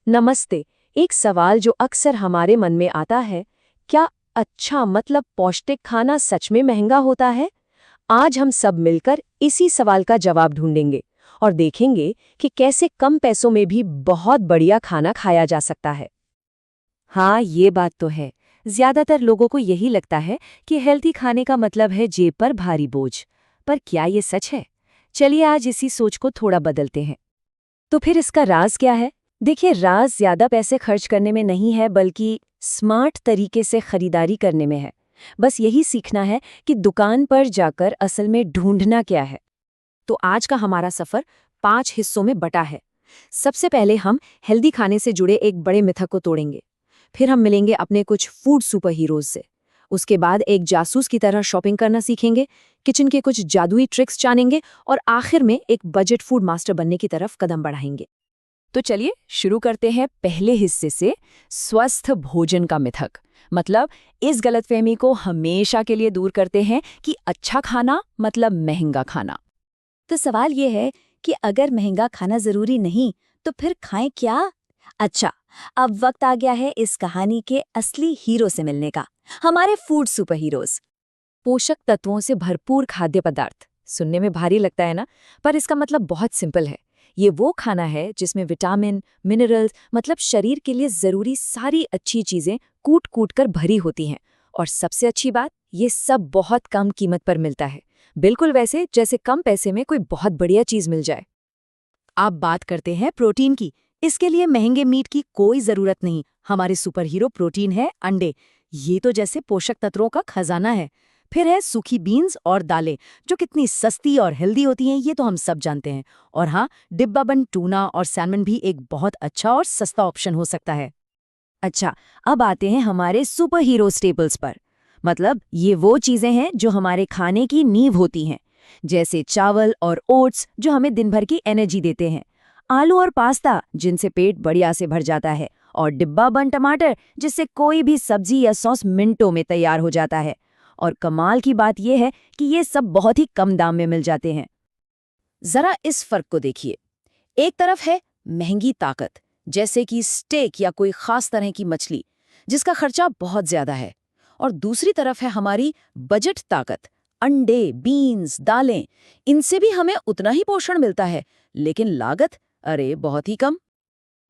नमस्ते। एक सवाल जो अक्सर हमारे मन में आता है, क्या अच्छा मतलब पौष्टिक खाना सच में महंगा होता है? आज हम सब मिलकर इसी सवाल का जवाब ढूंढेंगे और देखेंगे कि कैसे कम पैसों में भी बहुत बढ़िया खाना खाया जा सकता है। हाँ, ये बात तो है। ज्यादातर लोगों को यही लगता है कि हेल्थी खाने का मतलब है जेब पर भारी बोझ। पर क्या ये सच है? चलिए आज इसी सोच को थोड़ा बदलते हैं। तो फिर इसका राज क्या है? देखिए, राज ज्यादा पैसे खर्च करने में नहीं है, बल्कि स्मार्ट तरीके से खरीदारी करने में है। बस यही सीखना है कि दुकान पर जाकर असल में ढूंढना क्या है। तो आज का हमारा सफर 5 हिस्सों में बटा है। सबसे पहले हम हेल्दी खाने से जुड़े एक बड़े मिथक को तोड़ेंगे। फिर हम मिलेंगे अपने कुछ फूड सुपर हीरोज से। उसके बाद एक जासूस की तरह शॉपिंग करना सीखेंगे, किचन के कुछ जादुई ट्रिक्स जानेंगे और आखिर में एक बजट फूड मास्टर बनने की तरफ कदम बढ़ाएंगे। तो चलिए शुरू करते हैं पहले हिस्से से, स्वस्थ भोजन का मिथक। मतलब इस गलतफहमी को हमेशा के लिए दूर करते हैं कि अच्छा खाना मतलब महंगा खाना। तो सवाल ये है कि अगर महंगा खाना जरूरी नहीं तो फिर खाएं क्या? अच्छा, अब वक्त आ गया है इस कहानी के असली हीरो से मिलने का, हमारे फूड सुपर हीरोज। पोषक तत्वों से भरपूर खाद्य पदार्थ सुनने में भारी लगता है ना, पर इसका मतलब बहुत सिंपल है। ये वो खाना है जिसमें विटामिन, मिनरल्स मतलब शरीर के लिए जरूरी सारी अच्छी चीजें कूट कूट कर भरी होती हैं। और सबसे अच्छी बात, ये सब बहुत कम कीमत पर मिलता है। बिल्कुल वैसे जैसे कम पैसे में कोई बहुत बढ़िया चीज मिल जाए। आप बात करते हैं प्रोटीन की। इसके लिए महंगे मीट की कोई जरूरत नहीं। हमारे सुपर हीरो प्रोटीन है अंडे। ये तो जैसे पोषक तत्वों का खजाना है। फिर है सूखी बीन्स और दालें, जो कितनी सस्ती और हेल्दी होती हैं, ये तो हम सब जानते हैं। और हाँ, डिब्बाबंद टूना और सैल्मन भी एक बहुत अच्छा और सस्ता ऑप्शन हो सकता है। अच्छा, अब आते हैं हमारे सुपर हीरो स्टेपल्स पर। मतलब ये वो चीजें हैं जो हमारे खाने की नींव होती हैं, जैसे चावल और ओट्स जो हमें दिन भर की एनर्जी देते हैं, आलू और पास्ता जिनसे पेट बढ़िया से भर जाता है, और डिब्बा बंद टमाटर जिससे कोई भी सब्जी या सॉस मिनटों में तैयार हो जाता है। और कमाल की बात यह है कि ये सब बहुत ही कम दाम में मिल जाते हैं। जरा इस फर्क को देखिए। एक तरफ है महंगी ताकत, जैसे कि स्टेक या कोई खास तरह की मछली जिसका खर्चा बहुत ज्यादा है। और दूसरी तरफ है हमारी बजट ताकत, अंडे, बीन्स, दालें। इनसे भी हमें उतना ही पोषण मिलता है, लेकिन लागत अरे बहुत ही कम।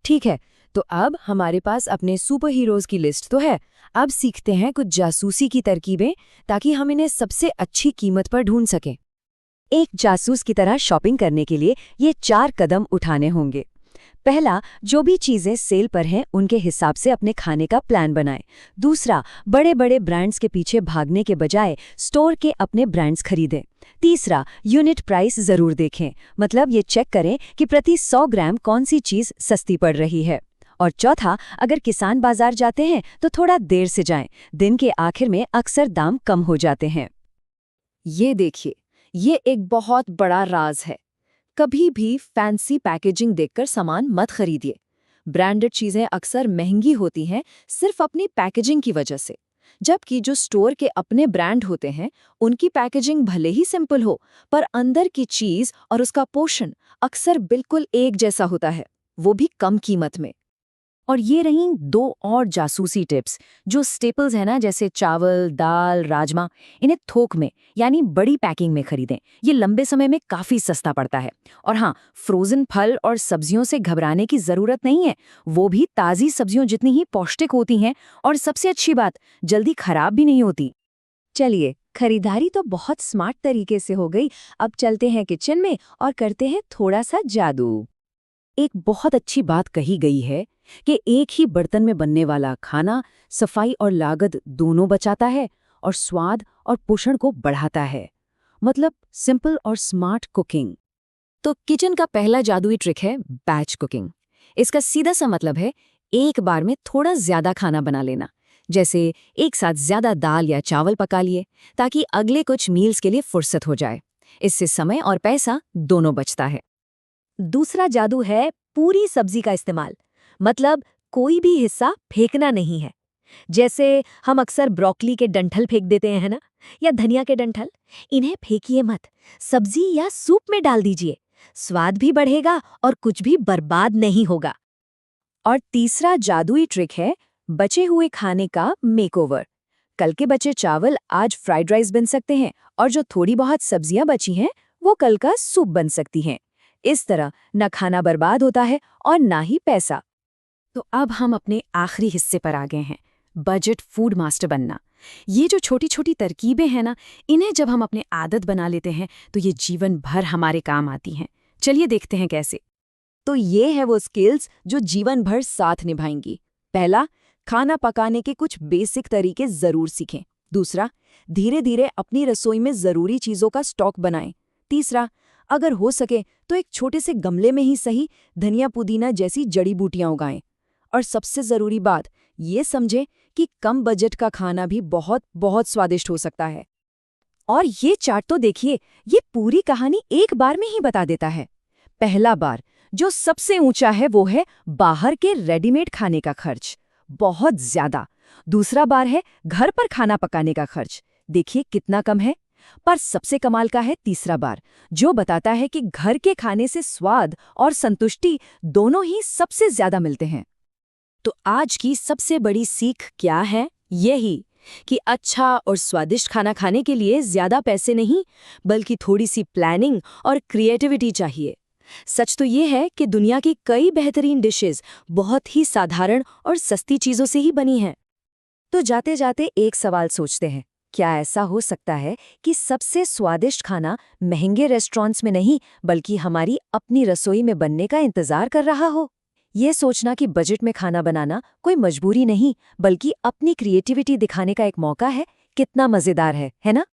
ठीक है, तो अब हमारे पास अपने सुपर हीरोज की लिस्ट तो है। अब सीखते हैं कुछ जासूसी की तरकीबें, ताकि हम इन्हें सबसे अच्छी कीमत पर ढूंढ सकें। एक जासूस की तरह शॉपिंग करने के लिए ये 4 कदम उठाने होंगे। पहला, जो भी चीजें सेल पर हैं उनके हिसाब से अपने खाने का प्लान बनाएं। दूसरा, बड़े बड़े ब्रांड्स के पीछे भागने के बजाय स्टोर के अपने ब्रांड्स खरीदें। तीसरा, यूनिट प्राइस जरूर देखें, मतलब ये चेक करें कि प्रति 100 ग्राम कौन सी चीज सस्ती पड़ रही है। और चौथा, अगर किसान बाजार जाते हैं तो थोड़ा देर से जाएं, दिन के आखिर में अक्सर दाम कम हो जाते हैं। ये देखिए, ये एक बहुत बड़ा राज है। कभी भी फैंसी पैकेजिंग देखकर सामान मत खरीदिए। ब्रांडेड चीजें अक्सर महंगी होती हैं सिर्फ अपनी पैकेजिंग की वजह से, जबकि जो स्टोर के अपने ब्रांड होते हैं उनकी पैकेजिंग भले ही सिंपल हो, पर अंदर की चीज और उसका पोषण अक्सर बिल्कुल एक जैसा होता है, वो भी कम कीमत में। और ये रहीं 2 और जासूसी टिप्स। जो स्टेपल्स है ना, जैसे चावल, दाल, राजमा, इन्हें थोक में यानी बड़ी पैकिंग में खरीदें। ये लंबे समय में काफ़ी सस्ता पड़ता है। और हाँ, फ्रोज़न फल और सब्जियों से घबराने की ज़रूरत नहीं है। वो भी ताज़ी सब्जियों जितनी ही पौष्टिक होती हैं, और सबसे अच्छी बात, जल्दी खराब भी नहीं होती। चलिए, खरीदारी तो बहुत स्मार्ट तरीके से हो गई। अब चलते हैं किचन में और करते हैं थोड़ा सा जादू। एक बहुत अच्छी बात कही गई है कि एक ही बर्तन में बनने वाला खाना सफाई और लागत दोनों बचाता है और स्वाद और पोषण को बढ़ाता है। मतलब सिंपल और स्मार्ट कुकिंग। तो किचन का पहला जादुई ट्रिक है बैच कुकिंग। इसका सीधा सा मतलब है एक बार में थोड़ा ज्यादा खाना बना लेना। जैसे एक साथ ज्यादा दाल या चावल पका लिए, ताकि अगले कुछ मील्स के लिए फुर्सत हो जाए। इससे समय और पैसा दोनों बचता है। दूसरा जादू है पूरी सब्जी का इस्तेमाल। मतलब कोई भी हिस्सा फेंकना नहीं है। जैसे हम अक्सर ब्रोकली के डंठल फेंक देते हैं, है ना? या धनिया के डंठल। इन्हें फेंकिए मत, सब्जी या सूप में डाल दीजिए। स्वाद भी बढ़ेगा और कुछ भी बर्बाद नहीं होगा। और तीसरा जादुई ट्रिक है बचे हुए खाने का मेकओवर। कल के बचे चावल आज फ्राइड राइस बन सकते हैं और जो थोड़ी बहुत सब्जियां बची हैं वो कल का सूप बन सकती हैं। इस तरह न खाना बर्बाद होता है और ना ही पैसा। तो अब हम अपने आखिरी हिस्से पर आ गए हैं, बजट फूड मास्टर बनना। ये जो छोटी छोटी तरकीबें हैं ना, इन्हें जब हम अपने आदत बना लेते हैं तो ये जीवन भर हमारे काम आती हैं। चलिए देखते हैं कैसे। तो ये है वो स्किल्स जो जीवन भर साथ निभाएंगी। पहला, खाना पकाने के कुछ बेसिक तरीके जरूर सीखें। दूसरा, धीरे धीरे अपनी रसोई में जरूरी चीजों का स्टॉक बनाएं। तीसरा, अगर हो सके तो एक छोटे से गमले में ही सही धनिया पुदीना जैसी जड़ी बूटियां उगाएं। और सबसे जरूरी बात ये समझें कि कम बजट का खाना भी बहुत बहुत स्वादिष्ट हो सकता है। और ये चार्ट तो देखिए, ये पूरी कहानी एक बार में ही बता देता है। पहला बार जो सबसे ऊंचा है वो है बाहर के रेडीमेड खाने का खर्च, बहुत ज्यादा। दूसरा बार है घर पर खाना पकाने का खर्च, देखिए कितना कम है। पर सबसे कमाल का है तीसरा बार, जो बताता है कि घर के खाने से स्वाद और संतुष्टि दोनों ही सबसे ज्यादा मिलते हैं। तो आज की सबसे बड़ी सीख क्या है? यही कि अच्छा और स्वादिष्ट खाना खाने के लिए ज्यादा पैसे नहीं, बल्कि थोड़ी सी प्लानिंग और क्रिएटिविटी चाहिए। सच तो ये है कि दुनिया की कई बेहतरीन डिशेस बहुत ही साधारण और सस्ती चीजों से ही बनी हैं। तो जाते जाते एक सवाल सोचते हैं, क्या ऐसा हो सकता है कि सबसे स्वादिष्ट खाना महंगे रेस्टोरेंट्स में नहीं बल्कि हमारी अपनी रसोई में बनने का इंतजार कर रहा हो? ये सोचना कि बजट में खाना बनाना कोई मजबूरी नहीं बल्कि अपनी क्रिएटिविटी दिखाने का एक मौका है, कितना मजेदार है ना?